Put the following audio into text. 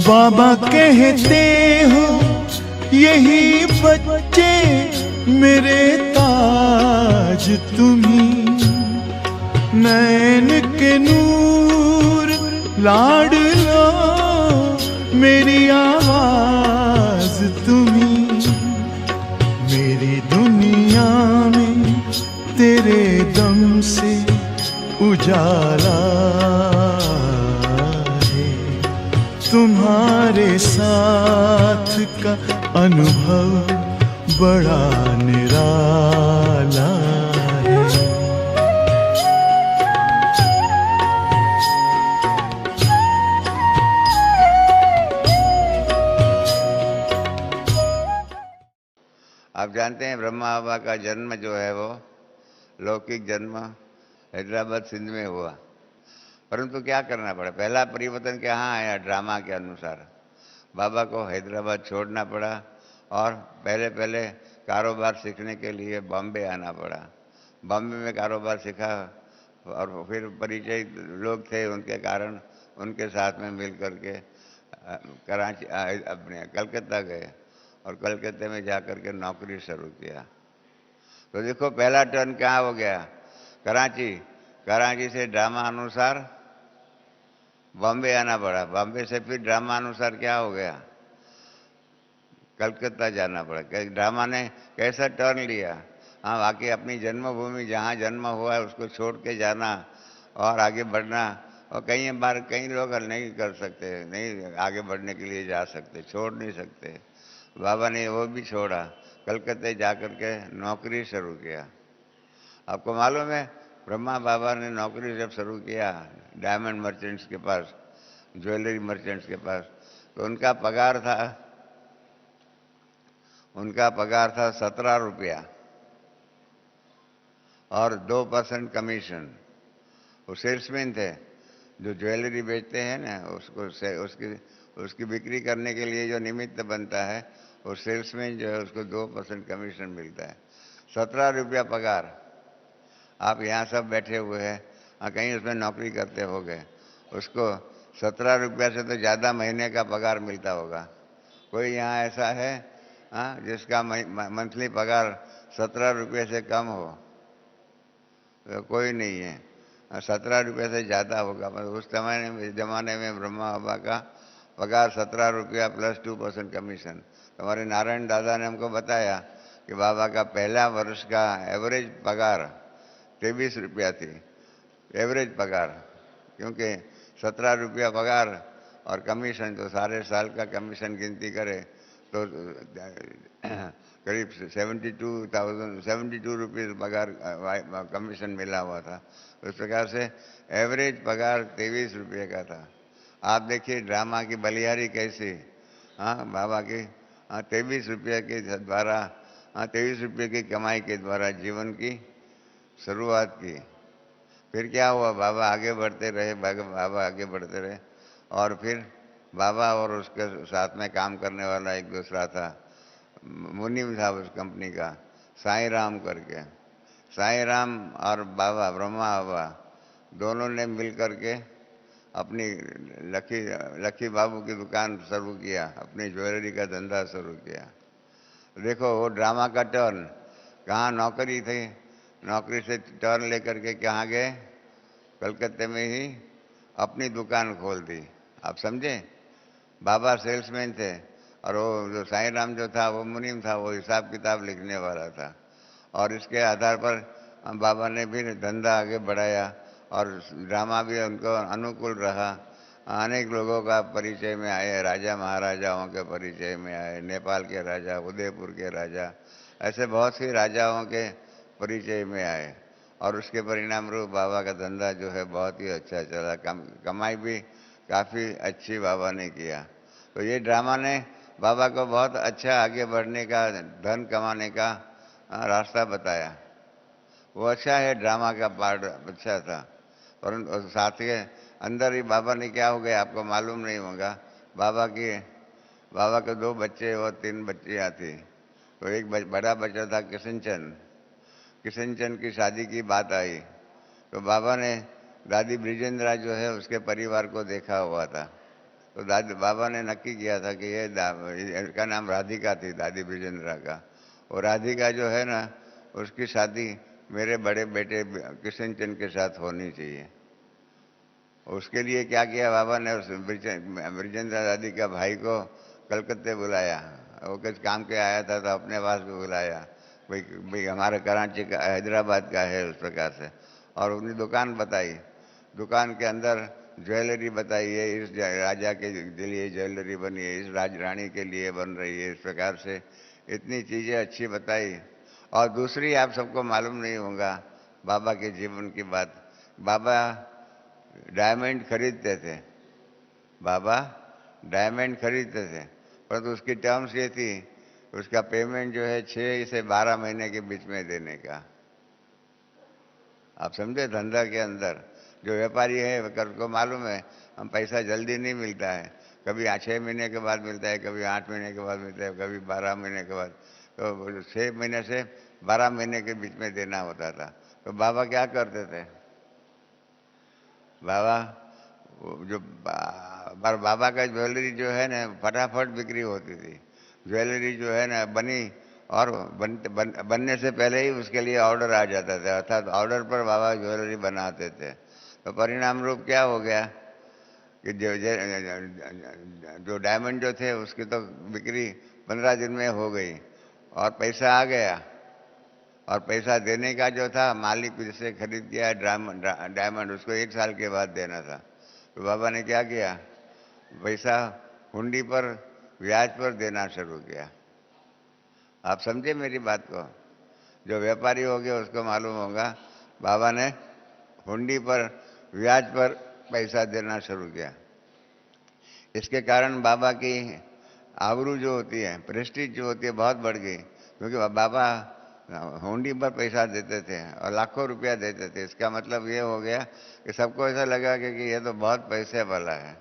बाबा कहते हो यही बच्चे मेरे ताज तुम्ही, नैन के नूर लाडलो मेरी आवाज तुम्ही, मेरी दुनिया में तेरे दम से उजाला है, तुम्हारे साथ का अनुभव बड़ा निराला है। आप जानते हैं ब्रह्मा बाबा का जन्म जो है वो लौकिक जन्म हैदराबाद सिंध में हुआ, परंतु क्या करना पड़ा, पहला परिवर्तन कहाँ आया, ड्रामा के अनुसार बाबा को हैदराबाद छोड़ना पड़ा और पहले कारोबार सीखने के लिए बॉम्बे आना पड़ा। बॉम्बे में कारोबार सीखा और फिर परिचय लोग थे, उनके कारण उनके साथ में मिल करके कराची अपने कलकत्ता गए और कलकत्ते में जा कर के नौकरी शुरू किया। तो देखो पहला टर्न कहाँ हो गया, कराची, कराची से ड्रामा अनुसार बॉम्बे आना पड़ा, बॉम्बे से फिर ड्रामा अनुसार क्या हो गया, कलकत्ता जाना पड़ा। ड्रामा ने कैसा टर्न लिया। हाँ, बाकी अपनी जन्मभूमि जहाँ जन्म हुआ है उसको छोड़ के जाना और आगे बढ़ना, और कई बार कई लोग नहीं कर सकते, नहीं आगे बढ़ने के लिए जा सकते, छोड़ नहीं सकते। बाबा ने वो भी छोड़ा, कलकत्ते जा कर के नौकरी शुरू किया। आपको मालूम है ब्रह्मा बाबा ने नौकरी जब शुरू किया डायमंड मर्चेंट्स के पास, ज्वेलरी मर्चेंट्स के पास, तो उनका पगार था 17 रुपया और 2% कमीशन। वो सेल्समैन थे जो ज्वेलरी बेचते हैं ना, उसकी बिक्री करने के लिए जो निमित्त बनता है वो सेल्समैन जो है उसको 2% कमीशन मिलता है। 17 रुपया पगार। आप यहाँ सब बैठे हुए हैं, कहीं उसमें नौकरी करते होंगे, उसको 17 रुपया से तो ज़्यादा महीने का पगार मिलता होगा। कोई यहाँ ऐसा है जिसका मंथली पगार 17 रुपये से कम हो? तो कोई नहीं है। 17 रुपये से ज़्यादा होगा। मतलब उस ज़माने में ब्रह्मा बाबा का पगार 17 रुपया प्लस 2% कमीशन। हमारे नारायण दादा ने हमको बताया कि बाबा का पहला वर्ष का एवरेज पगार 23 रुपया थी, एवरेज पगार, क्योंकि 17 रुपया पगार और कमीशन, तो सारे साल का कमीशन गिनती करे तो करीब 72 रुपीज़ पगार कमीशन मिला हुआ था। उस प्रकार से एवरेज पगार 23 रुपये का था। आप देखिए ड्रामा की बलिहारी कैसी, बाबा की 23 रुपये के द्वारा, 23 रुपये की कमाई के द्वारा जीवन की शुरुआत की। फिर क्या हुआ, बाबा आगे बढ़ते रहे, बाबा आगे बढ़ते रहे, और फिर बाबा और उसके साथ में काम करने वाला एक दूसरा था, मुनीम था उस कंपनी का, साईं राम करके। साईं राम और बाबा ब्रह्मा बाबा दोनों ने मिल करके अपनी लक्की बाबू की दुकान शुरू किया, अपनी ज्वेलरी का धंधा शुरू किया। देखो वो ड्रामा का टर्न, कहाँ नौकरी थी, नौकरी से टर्न लेकर के कहाँ गए, कलकत्ते में ही अपनी दुकान खोल दी। आप समझे, बाबा सेल्समैन थे और वो जो साईं राम जो था वो मुनीम था, वो हिसाब किताब लिखने वाला था। और इसके आधार पर बाबा ने भी धंधा आगे बढ़ाया और ड्रामा भी उनको अनुकूल रहा। अनेक लोगों का परिचय में आए, राजा महाराजाओं के परिचय में आए, नेपाल के राजा, उदयपुर के राजा, ऐसे बहुत सी राजाओं के परिचय में आए, और उसके परिणाम रूप बाबा का धंधा जो है बहुत ही अच्छा चला, कमाई भी काफ़ी अच्छी बाबा ने किया। तो ये ड्रामा ने बाबा को बहुत अच्छा आगे बढ़ने का, धन कमाने का रास्ता बताया। वो अच्छा है, ड्रामा का पार्ट अच्छा था, परंतु साथ के अंदर ही बाबा ने क्या हो गया आपको मालूम नहीं होगा। बाबा के 2 बच्चे और 3 बच्चियाँ थी। तो एक बड़ा बच्चा था किशनचंद की शादी की बात आई, तो बाबा ने दादी ब्रिजेंद्रा जो है उसके परिवार को देखा हुआ था, तो दादी बाबा ने नक्की किया था कि इसका नाम राधिका थी, दादी ब्रिजेंद्रा का। और राधिका जो है ना, उसकी शादी मेरे बड़े बेटे किशन चंद के साथ होनी चाहिए। उसके लिए क्या किया बाबा ने, उस ब्रिजेंद्र दादी का भाई को कलकत्ते बुलाया। वो कुछ काम के आया था तो अपने पास को बुलाया, भाई भाई हमारे कराची का, हैदराबाद का है, उस प्रकार से। और उन्हें दुकान बताई, दुकान के अंदर ज्वेलरी बताई है, इस राजा के लिए ज्वेलरी बनी है, इस रानी के लिए बन रही है, इस प्रकार से इतनी चीज़ें अच्छी बताई। और दूसरी आप सबको मालूम नहीं होगा बाबा के जीवन की बात। बाबा डायमंड खरीदते थे, बाबा डायमंड खरीदते थे, परंतु उसकी टर्म्स ये थी, उसका पेमेंट जो है 6 से 12 महीने के बीच में देने का। आप समझे, धंधा के अंदर जो व्यापारी है को मालूम है हम पैसा जल्दी नहीं मिलता है, कभी 6 महीने के बाद मिलता है, कभी 8 महीने के बाद मिलता है, कभी 12 महीने के बाद। तो 6 महीने से 12 महीने के बीच में देना होता था। तो बाबा क्या करते थे, बाबा जो बाबा का ज्वेलरी जो है ना फटाफट बिक्री होती थी। ज्वेलरी जो है ना बनी और बनने से पहले ही उसके लिए ऑर्डर आ जाता था, अर्थात ऑर्डर पर बाबा ज्वेलरी बनाते थे। तो परिणाम रूप क्या हो गया कि जो डायमंड जो थे उसकी तो बिक्री 15 दिन में हो गई और पैसा आ गया। और पैसा देने का जो था, मालिक जिससे खरीद किया डायमंड, उसको 1 साल के बाद देना था। तो बाबा ने क्या किया, पैसा हुंडी पर ब्याज पर देना शुरू किया। आप समझे मेरी बात को, जो व्यापारी हो गया उसको मालूम होगा, बाबा ने हुंडी पर ब्याज पर पैसा देना शुरू किया। इसके कारण बाबा की आबरू जो होती है, प्रेस्टीज जो होती है, बहुत बढ़ गई, क्योंकि बाबा हुंडी पर पैसा देते थे और लाखों रुपया देते थे। इसका मतलब ये हो गया कि सबको ऐसा लगा कि ये तो बहुत पैसे वाला है।